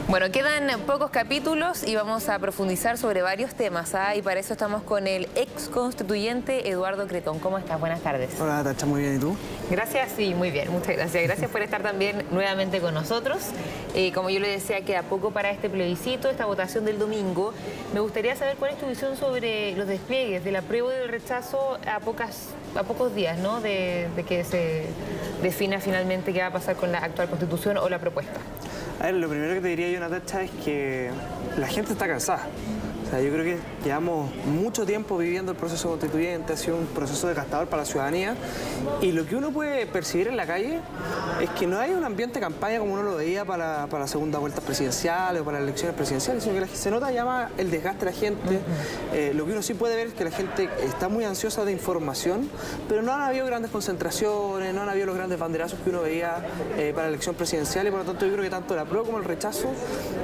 Bueno, quedan pocos capítulos y vamos a profundizar sobre varios temas, y para eso estamos con el ex constituyente Eduardo Cretón. ¿Cómo estás? Buenas tardes. Hola, Tacha, muy bien. ¿Y tú? Gracias, sí, muy bien, muchas gracias. Gracias por estar también nuevamente con nosotros. Como yo le decía, queda poco para este plebiscito, esta votación del domingo. Me gustaría saber cuál es tu visión sobre los despliegues del apruebo y del rechazo a pocos días, ¿no?, de que se defina finalmente qué va a pasar con la actual Constitución o la propuesta. A ver, lo primero que te diría yo, Natacha, es que la gente está cansada. O sea, yo creo que llevamos mucho tiempo viviendo el proceso constituyente, ha sido un proceso desgastador para la ciudadanía, y lo que uno puede percibir en la calle es que no hay un ambiente de campaña como uno lo veía para la segunda vuelta presidencial o para las elecciones presidenciales, sino que se nota ya más el desgaste de la gente. Lo que uno sí puede ver es que la gente está muy ansiosa de información, pero no han habido grandes concentraciones, no han habido los grandes banderazos que uno veía para la elección presidencial, y por lo tanto yo creo que tanto el apruebo como el rechazo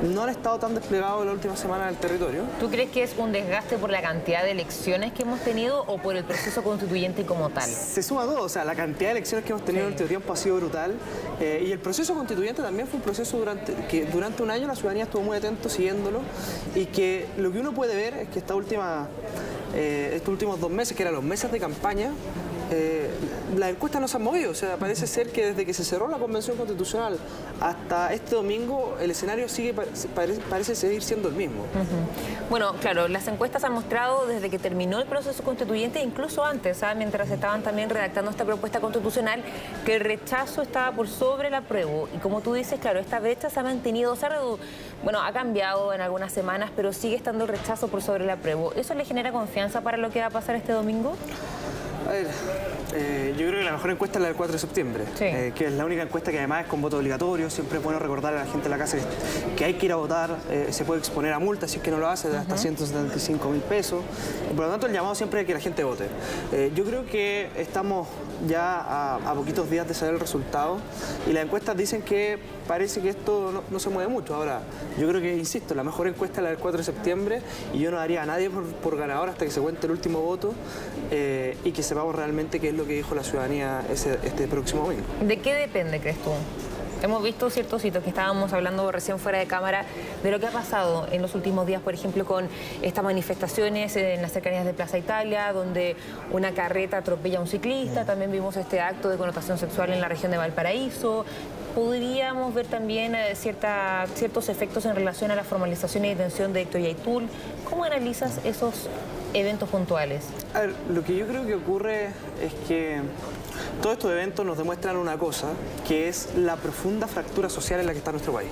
no han estado tan desplegados en la última semana en el territorio. ¿Tú crees que es un desgaste por la cantidad de elecciones que hemos tenido o por el proceso constituyente como tal? Se suma todo, o sea, la cantidad de elecciones que hemos tenido en el último tiempo ha sido brutal, y el proceso constituyente también fue un proceso que durante un año la ciudadanía estuvo muy atento siguiéndolo, y que lo que uno puede ver es que estos últimos 2 meses, que eran los meses de campaña, las encuestas no se han movido. O sea, parece ser que desde que se cerró la Convención Constitucional hasta este domingo, el escenario parece seguir siendo el mismo. Bueno, claro, las encuestas han mostrado desde que terminó el proceso constituyente, incluso antes, mientras estaban también redactando esta propuesta constitucional, que el rechazo estaba por sobre el apruebo. Y como tú dices, claro, esta brecha se ha mantenido, bueno, ha cambiado en algunas semanas, pero sigue estando el rechazo por sobre el apruebo. ¿Eso le genera confianza para lo que va a pasar este domingo? A ver, yo creo que la mejor encuesta es la del 4 de septiembre, sí, que es la única encuesta que además es con voto obligatorio. Siempre es bueno recordar a la gente de la casa que hay que ir a votar, se puede exponer a multas si es que no lo hace, de hasta 175.000 pesos. Y por lo tanto el llamado siempre es que la gente vote. Yo creo que estamos ya a poquitos días de saber el resultado, y las encuestas dicen que parece que esto no se mueve mucho. Ahora, yo creo que, insisto, la mejor encuesta es la del 4 de septiembre, y yo no daría a nadie por ganador hasta que se cuente el último voto y que sepamos realmente qué es lo que dijo la ciudadanía este próximo domingo. ¿De qué depende, crees tú? Hemos visto ciertos hitos que estábamos hablando recién fuera de cámara de lo que ha pasado en los últimos días, por ejemplo, con estas manifestaciones en las cercanías de Plaza Italia, donde una carreta atropella a un ciclista. También vimos este acto de connotación sexual en la región de Valparaíso. Podríamos ver también ciertos efectos en relación a la formalización y detención de Héctor Yaitul. ¿Cómo analizas esos eventos puntuales? A ver, lo que yo creo que ocurre es que todos estos eventos nos demuestran una cosa, que es la profunda fractura social en la que está nuestro país.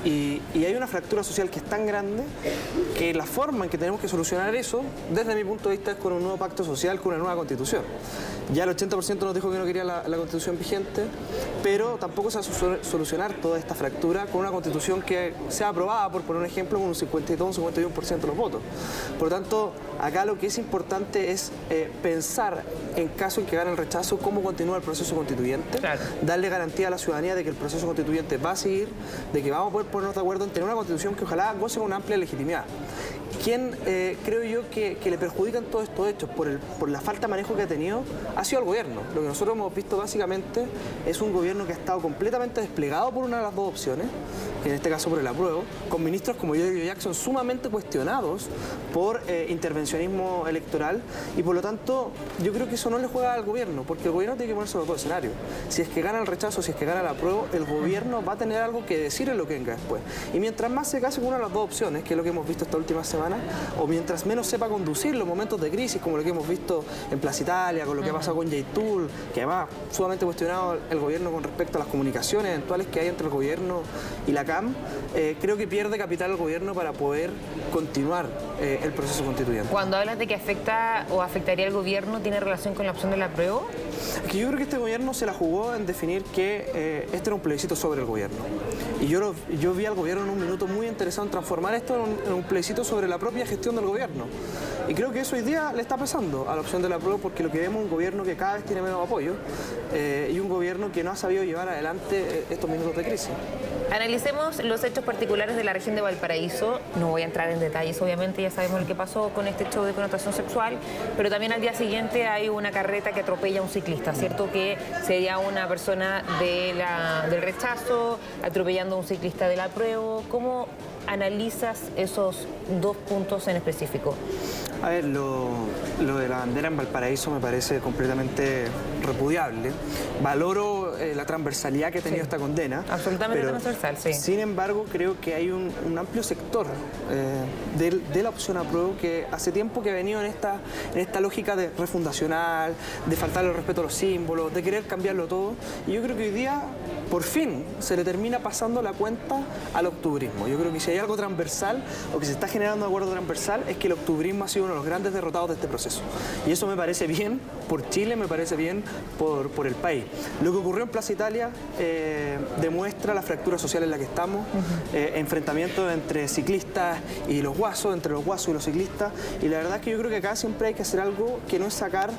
Y hay una fractura social que es tan grande que la forma en que tenemos que solucionar eso, desde mi punto de vista, es con un nuevo pacto social, con una nueva constitución. Ya el 80% nos dijo que no quería la constitución vigente, pero tampoco se va a solucionar toda esta fractura con una constitución que sea aprobada, por poner un ejemplo, con un 52, un 51% de los votos. Por lo tanto, acá lo que es importante es pensar, en caso en que gane el rechazo, cómo continúa el proceso constituyente, claro, darle garantía a la ciudadanía de que el proceso constituyente va a seguir, de que vamos a poder ponernos de acuerdo en tener una constitución que ojalá goce con una amplia legitimidad. Quien creo yo que le perjudican todos estos hechos por la falta de manejo que ha tenido ha sido el gobierno. Lo que nosotros hemos visto básicamente es un gobierno que ha estado completamente desplegado por una de las dos opciones, en este caso por el apruebo, con ministros como Giorgio Jackson sumamente cuestionados por intervencionismo electoral, y por lo tanto yo creo que eso no le juega al gobierno, porque el gobierno tiene que ponerse los dos escenarios. Si es que gana el rechazo, si es que gana el apruebo, el gobierno va a tener algo que decir en lo que venga después. Y mientras más se case con una de las dos opciones, que es lo que hemos visto esta última semana, o mientras menos sepa conducir los momentos de crisis, como lo que hemos visto en Plaza Italia, con lo que ha pasado con Yaitul, que además sumamente cuestionado el gobierno con respecto a las comunicaciones eventuales que hay entre el gobierno y la CAM, creo que pierde capital el gobierno para poder continuar el proceso constituyente. Cuando hablas de que afecta o afectaría al gobierno, ¿tiene relación con la opción del apruebo? Es que yo creo que este gobierno se la jugó en definir que este era un plebiscito sobre el gobierno. Y yo vi al gobierno en un minuto muy interesado en transformar esto en un plebiscito sobre la propia gestión del gobierno. Y creo que eso hoy día le está pesando a la opción del apruebo, porque lo que vemos es un gobierno que cada vez tiene menos apoyo y un gobierno que no ha sabido llevar adelante estos minutos de crisis. Analicemos los hechos particulares de la región de Valparaíso. No voy a entrar en detalles, obviamente, ya sabemos lo que pasó con este show de connotación sexual, pero también al día siguiente hay una carreta que atropella a un ciclista, ¿cierto? Que sería una persona del rechazo atropellando a un ciclista del apruebo. ¿Cómo analizas esos dos puntos en específico? A ver, lo de la bandera en Valparaíso me parece completamente repudiable. Valoro la transversalidad que ha tenido esta condena. Absolutamente transversal, sí. Sin embargo, creo que hay un amplio sector de la opción apruebo que hace tiempo que ha venido en esta lógica de refundacional, de faltarle el respeto a los símbolos, de querer cambiarlo todo. Y yo creo que hoy día, por fin, se le termina pasando la cuenta al octubrismo. Yo creo que si hay algo transversal o que se está generando un acuerdo transversal es que el octubrismo ha sido uno de los grandes derrotados de este proceso. Y eso me parece bien por Chile, me parece bien por el país. Lo que ocurrió en Plaza Italia demuestra la fractura social en la que estamos, enfrentamientos entre ciclistas y los guasos, entre los guasos y los ciclistas. Y la verdad es que yo creo que acá siempre hay que hacer algo que no es sacar...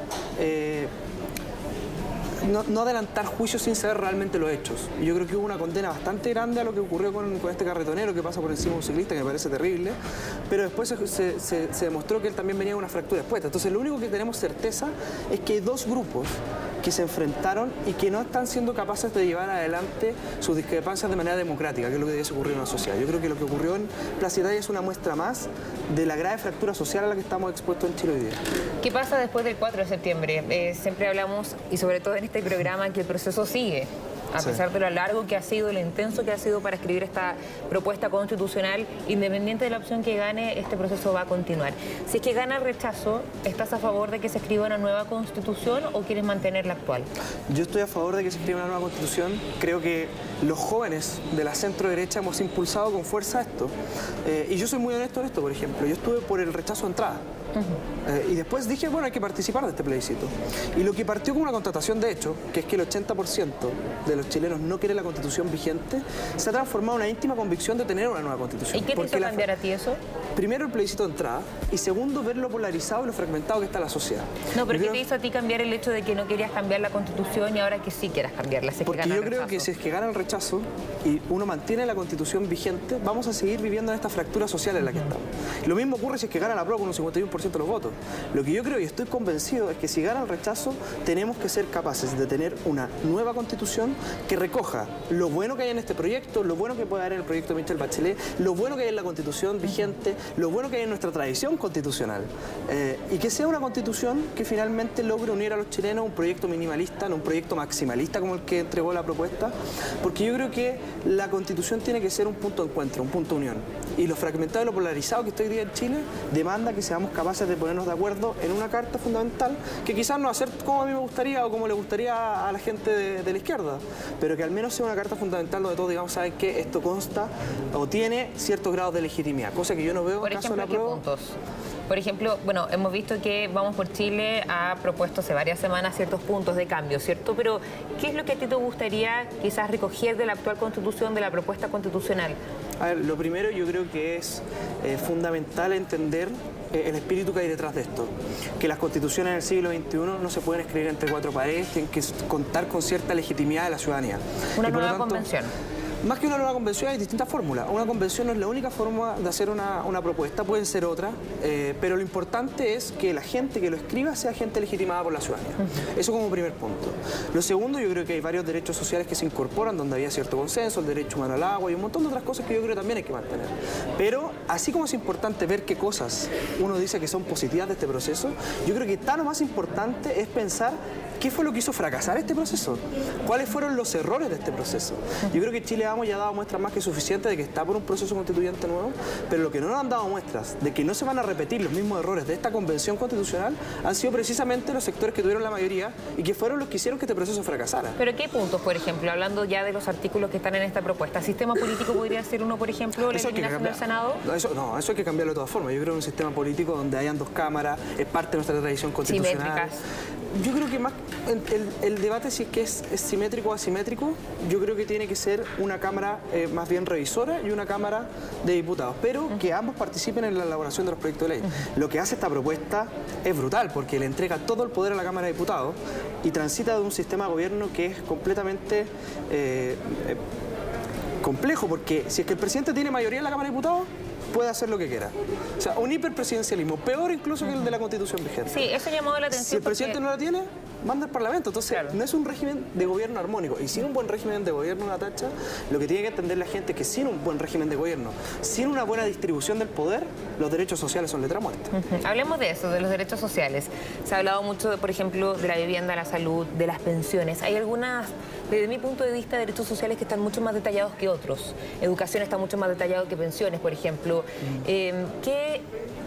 No adelantar juicios sin saber realmente los hechos. Yo creo que hubo una condena bastante grande a lo que ocurrió con este carretonero que pasa por encima de un ciclista, que me parece terrible, pero después se demostró que él también venía de una fractura expuesta. Entonces lo único que tenemos certeza es que hay dos grupos que se enfrentaron y que no están siendo capaces de llevar adelante sus discrepancias de manera democrática, que es lo que debiese ocurrir en una sociedad. Yo creo que lo que ocurrió en Plaza Italia es una muestra más de la grave fractura social a la que estamos expuestos en Chile hoy día. ¿Qué pasa después del 4 de septiembre? Siempre hablamos, y sobre todo en este programa, que el proceso sigue. A pesar de lo largo que ha sido, lo intenso que ha sido para escribir esta propuesta constitucional, independiente de la opción que gane, este proceso va a continuar. Si es que gana el rechazo, ¿estás a favor de que se escriba una nueva constitución o quieres mantener la actual? Yo estoy a favor de que se escriba una nueva constitución. Creo que los jóvenes de la centro derecha hemos impulsado con fuerza esto. Y yo soy muy honesto en esto, por ejemplo. Yo estuve por el rechazo de entrada. Y después dije, bueno, hay que participar de este plebiscito. Y lo que partió como una constatación de hecho, que es que el 80% de los chilenos no quiere la constitución vigente, se ha transformado en una íntima convicción de tener una nueva constitución. ¿Y qué te hizo cambiar a ti eso? Primero, el plebiscito de entrada, y segundo, ver lo polarizado y lo fragmentado que está la sociedad. No, pero ¿qué te hizo a ti cambiar el hecho de que no querías cambiar la constitución y ahora que sí quieras cambiarla? Porque yo creo que si es que gana el rechazo y uno mantiene la constitución vigente, vamos a seguir viviendo en esta fractura social en la que estamos. Lo mismo ocurre si es que gana la prueba con un 51% de los votos. Lo que yo creo y estoy convencido es que si gana el rechazo tenemos que ser capaces de tener una nueva constitución que recoja lo bueno que hay en este proyecto, lo bueno que puede haber en el proyecto de Michelle Bachelet, lo bueno que hay en la constitución vigente, lo bueno que hay en nuestra tradición constitucional y que sea una constitución que finalmente logre unir a los chilenos un proyecto minimalista, no un proyecto maximalista como el que entregó la propuesta, porque yo creo que la constitución tiene que ser un punto de encuentro, un punto de unión, y lo fragmentado y lo polarizado que está hoy día en Chile demanda que seamos capaces de ponernos de acuerdo en una carta fundamental que quizás no va a ser como a mí me gustaría o como le gustaría a la gente de la izquierda, pero que al menos sea una carta fundamental donde todos digamos, saben que esto consta o tiene ciertos grados de legitimidad, cosa que yo no veo en el caso de la prueba. ¿Qué puntos? Por ejemplo, bueno, hemos visto que Vamos por Chile ha propuesto hace varias semanas ciertos puntos de cambio, ¿cierto? Pero, ¿qué es lo que a ti te gustaría quizás recoger de la actual Constitución, de la propuesta constitucional? A ver, lo primero yo creo que es fundamental entender el espíritu que hay detrás de esto. Que las constituciones del siglo XXI no se pueden escribir entre cuatro paredes, tienen que contar con cierta legitimidad de la ciudadanía. Una nueva convención. Más que una nueva convención hay distintas fórmulas. Una convención no es la única forma de hacer una propuesta, pueden ser otras, pero lo importante es que la gente que lo escriba sea gente legitimada por la ciudadanía. Eso como primer punto. Lo segundo, yo creo que hay varios derechos sociales que se incorporan donde había cierto consenso, el derecho humano al agua y un montón de otras cosas que yo creo que también hay que mantener. Pero así como es importante ver qué cosas uno dice que son positivas de este proceso, yo creo que tan o más importante es pensar qué fue lo que hizo fracasar este proceso, cuáles fueron los errores de este proceso. Yo creo que Chile Vamos ya ha dado muestras más que suficientes de que está por un proceso constituyente nuevo, pero lo que no nos han dado muestras de que no se van a repetir los mismos errores de esta convención constitucional han sido precisamente los sectores que tuvieron la mayoría y que fueron los que hicieron que este proceso fracasara. ¿Pero qué puntos, por ejemplo, hablando ya de los artículos que están en esta propuesta? ¿Sistema político podría ser uno, por ejemplo, la eliminación del Senado? Eso hay que cambiarlo de todas formas. Yo creo que un sistema político donde hayan dos cámaras es parte de nuestra tradición constitucional. Simétricas. Yo creo que más el debate si es que es simétrico o asimétrico, yo creo que tiene que ser una Cámara más bien revisora y una Cámara de Diputados, pero que ambos participen en la elaboración de los proyectos de ley. Lo que hace esta propuesta es brutal, porque le entrega todo el poder a la Cámara de Diputados y transita de un sistema de gobierno que es completamente complejo, porque si es que el presidente tiene mayoría en la Cámara de Diputados, puede hacer lo que quiera. O sea, un hiperpresidencialismo, peor incluso que el de la Constitución vigente. Sí, eso llamó la atención. Si el presidente no la tiene, manda al Parlamento. Entonces, claro, no es un régimen de gobierno armónico. Y sin un buen régimen de gobierno, Natacha, lo que tiene que entender la gente es que sin un buen régimen de gobierno, sin una buena distribución del poder, los derechos sociales son letra muerta. Hablemos de eso, de los derechos sociales. Se ha hablado mucho, por ejemplo, de la vivienda, la salud, de las pensiones. Hay algunas, desde mi punto de vista, derechos sociales que están mucho más detallados que otros. Educación está mucho más detallado que pensiones, por ejemplo.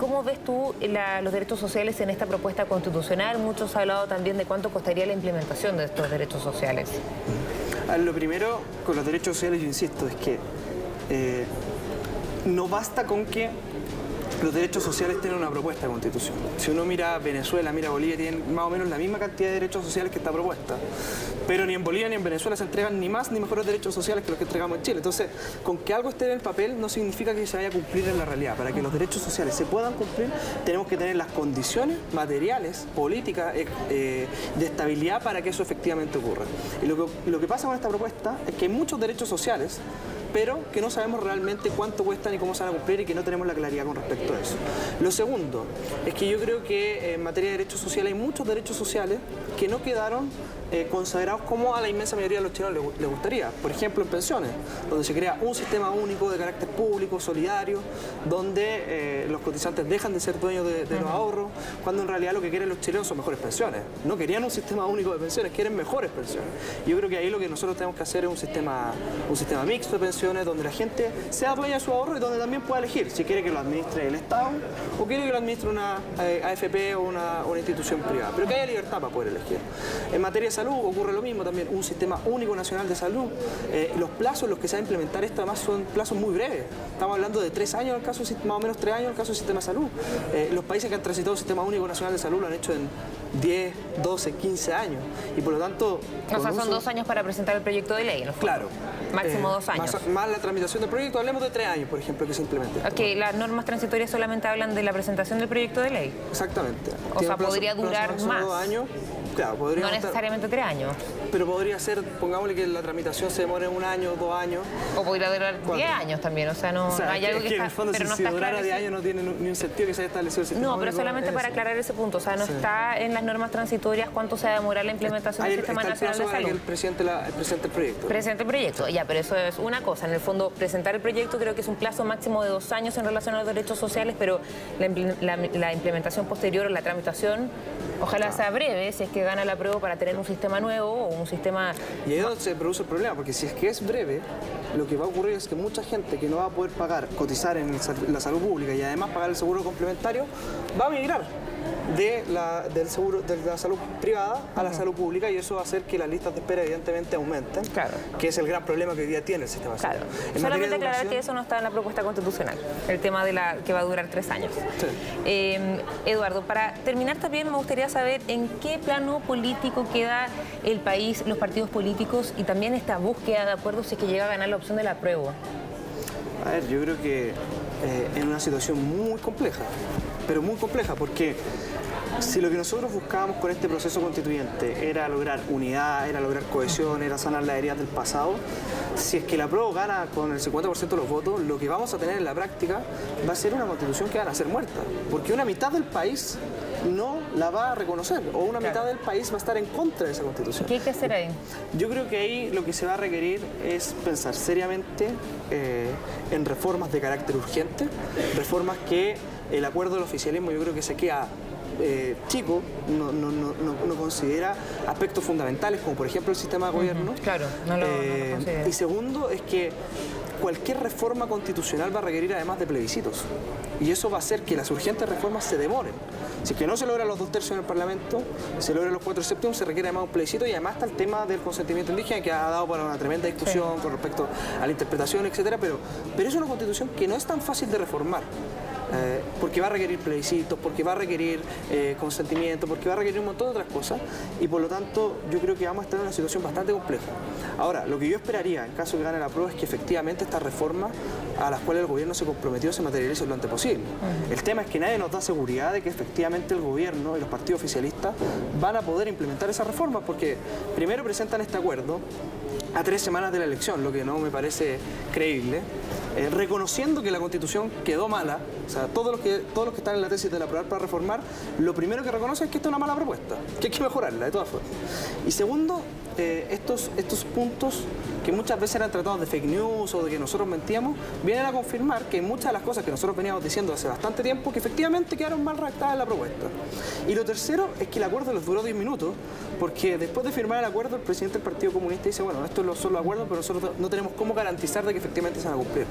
¿Cómo ves tú los derechos sociales en esta propuesta constitucional? Muchos han hablado también de cuánto costaría la implementación de estos derechos sociales. Lo primero, con los derechos sociales, yo insisto, es que no basta con que los derechos sociales tienen una propuesta de constitución. Si uno mira Venezuela, mira Bolivia, tienen más o menos la misma cantidad de derechos sociales que esta propuesta. Pero ni en Bolivia ni en Venezuela se entregan ni más ni mejores derechos sociales que los que entregamos en Chile. Entonces, con que algo esté en el papel no significa que se vaya a cumplir en la realidad. Para que los derechos sociales se puedan cumplir, tenemos que tener las condiciones materiales, políticas, de estabilidad para que eso efectivamente ocurra. Y lo que pasa con esta propuesta es que hay muchos derechos sociales, pero que no sabemos realmente cuánto cuestan y cómo se van a cumplir y que no tenemos la claridad con respecto a eso. Lo segundo es que yo creo que en materia de derechos sociales hay muchos derechos sociales que no quedaron consagrados como a la inmensa mayoría de los chilenos les gustaría. Por ejemplo, en pensiones, donde se crea un sistema único de carácter público, solidario, donde los cotizantes dejan de ser dueños de los ahorros, cuando en realidad lo que quieren los chilenos son mejores pensiones. No querían un sistema único de pensiones, quieren mejores pensiones. Yo creo que ahí lo que nosotros tenemos que hacer es un sistema mixto de pensiones, donde la gente sea dueña de su ahorro y donde también pueda elegir si quiere que lo administre el Estado o quiere que lo administre una AFP o una institución privada, pero que haya libertad para poder elegir. En materia de salud ocurre lo mismo también, un sistema único nacional de salud. Los plazos en los que se va a implementar esto además son plazos muy breves. Estamos hablando de 3 años, en el caso, más o menos 3 años en el caso del sistema de salud. Los países que han transitado el sistema único nacional de salud lo han hecho en 10, 12, 15 años. Y por lo tanto... O sea, son 2 años para presentar el proyecto de ley, ¿no? Claro. Máximo 2 años. Más la tramitación del proyecto, hablemos de 3 años, por ejemplo, que se implemente. Ok, las normas transitorias solamente hablan de la presentación del proyecto de ley. Exactamente. O sea, podría durar más. 2 años. Claro, podría no necesariamente 3 años. Pero podría ser, pongámosle que la tramitación se demore 1 año, 2 años. O podría durar 10 años también, o sea, no hay algo que está... en el fondo, pero si, no si está durara claro 10 años no tiene ni un sentido que se haya establecido el sistema. No, pero solamente para aclarar ese punto, o sea, no está en las normas transitorias cuánto se va a demorar la implementación del Sistema Nacional de Salud. El presidente el proyecto. Presente el proyecto, ya, pero eso es una cosa. En el fondo, presentar el proyecto creo que es un plazo máximo de 2 años en relación a los derechos sociales, pero la implementación posterior o la tramitación, ojalá sea breve, si es que gana la prueba para tener un sistema nuevo o un sistema... Y ahí es donde se produce el problema, porque si es que es breve, lo que va a ocurrir es que mucha gente que no va a poder cotizar en la salud pública y además pagar el seguro complementario, va a migrar de la salud privada a la salud pública, y eso va a hacer que las listas de espera evidentemente aumenten, claro, que es el gran problema que hoy día tiene el sistema de salud. Claro. Solamente aclarar que eso no está en la propuesta constitucional, el tema de que va a durar 3 años. Sí. Eduardo, para terminar también me gustaría saber en qué plano político queda el país, los partidos políticos y también esta búsqueda de acuerdos si es que llega a ganar la opción del apruebo. A ver, yo creo que en una situación muy compleja, pero muy compleja, porque si lo que nosotros buscábamos con este proceso constituyente era lograr unidad, era lograr cohesión, era sanar las heridas del pasado, si es que la apruebo gana con el 50% de los votos, lo que vamos a tener en la práctica va a ser una constitución que va a ser muerta, porque una mitad del país no la va a reconocer, o una mitad del país va a estar en contra de esa constitución. ¿Qué hay que hacer ahí? Yo creo que ahí lo que se va a requerir es pensar seriamente en reformas de carácter urgente, reformas que el acuerdo del oficialismo yo creo que se queda chico, no considera aspectos fundamentales como por ejemplo el sistema de gobierno. Claro, no lo considera. Y segundo es que cualquier reforma constitucional va a requerir además de plebiscitos, y eso va a hacer que las urgentes reformas se demoren. Si es que no se logran los 2/3 en el Parlamento, se logran los 4/7, se requiere además un plebiscito, y además está el tema del consentimiento indígena, que ha dado para una tremenda discusión con respecto a la interpretación, etcétera, pero es una constitución que no es tan fácil de reformar. porque va a requerir plebiscitos, porque va a requerir consentimiento, porque va a requerir un montón de otras cosas, y por lo tanto yo creo que vamos a estar en una situación bastante compleja. Ahora, lo que yo esperaría en caso de que gane la prueba es que efectivamente estas reformas a las cuales el gobierno se comprometió se materialicen lo antes posible. El tema es que nadie nos da seguridad de que efectivamente el gobierno y los partidos oficialistas van a poder implementar esas reformas, porque primero presentan este acuerdo a 3 semanas de la elección, lo que no me parece creíble, reconociendo que la Constitución quedó mala. O sea, todos los que están en la tesis de la aprobar para reformar, lo primero que reconocen es que esta es una mala propuesta, que hay que mejorarla de todas formas. Y segundo, estos puntos que muchas veces eran tratados de fake news o de que nosotros mentíamos, vienen a confirmar que muchas de las cosas que nosotros veníamos diciendo hace bastante tiempo, que efectivamente quedaron mal redactadas en la propuesta. Y lo tercero es que el acuerdo les duró 10 minutos, porque después de firmar el acuerdo, el presidente del Partido Comunista dice, bueno, estos son los acuerdos, pero nosotros no tenemos cómo garantizar de que efectivamente se van a cumplir.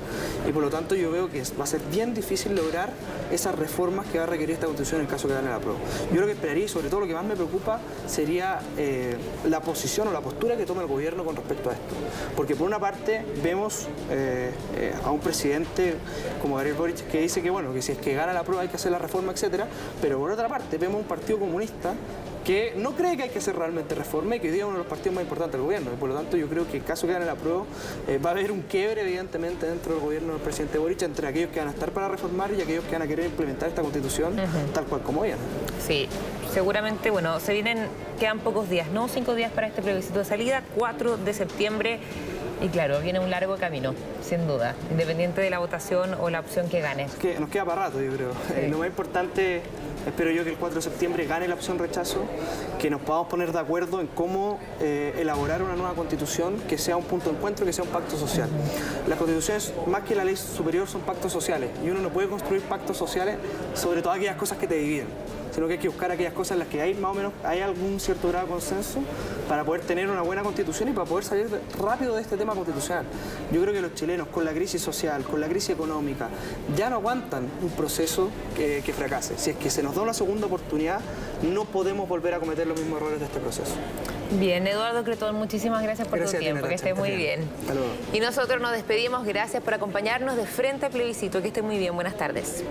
Y por lo tanto yo veo que va a ser bien difícil lograr esas reformas que va a requerir esta Constitución en el caso que gane la prueba. Yo lo que esperaría, y sobre todo lo que más me preocupa, sería la posición o la postura que tome el gobierno con respecto a esto. Porque por una parte vemos a un presidente como Gabriel Boric que dice que, bueno, que si es que gana la prueba hay que hacer la reforma, etcétera, pero por otra parte vemos un partido comunista que no cree que hay que hacer realmente reforma y que hoy día es uno de los partidos más importantes del gobierno. Y por lo tanto yo creo que en caso que gane la prueba va a haber un quiebre evidentemente dentro del gobierno del presidente Boric entre aquellos que van a estar para reformar y aquellos que van a querer implementar esta Constitución tal cual como viene. Sí, seguramente, bueno, quedan pocos días, ¿no? 5 días para este plebiscito de salida, 4 de septiembre. Y claro, viene un largo camino, sin duda, independiente de la votación o la opción que gane. Es que nos queda para rato, yo creo. Sí. Lo más importante, espero yo, que el 4 de septiembre gane la opción rechazo, que nos podamos poner de acuerdo en cómo elaborar una nueva Constitución que sea un punto de encuentro, que sea un pacto social. Las constituciones, más que la ley superior, son pactos sociales, y uno no puede construir pactos sociales sobre todas aquellas cosas que te dividen, sino que hay que buscar aquellas cosas en las que hay más o menos hay algún cierto grado de consenso para poder tener una buena constitución y para poder salir rápido de este tema constitucional. Yo creo que los chilenos, con la crisis social, con la crisis económica, ya no aguantan un proceso que fracase. Si es que se nos da una segunda oportunidad, no podemos volver a cometer los mismos errores de este proceso. Bien, Eduardo Cretón, muchísimas gracias por tu tiempo, que estés muy bien. Hasta luego. Y nosotros nos despedimos, gracias por acompañarnos de Frente al Plebiscito, que esté muy bien, buenas tardes.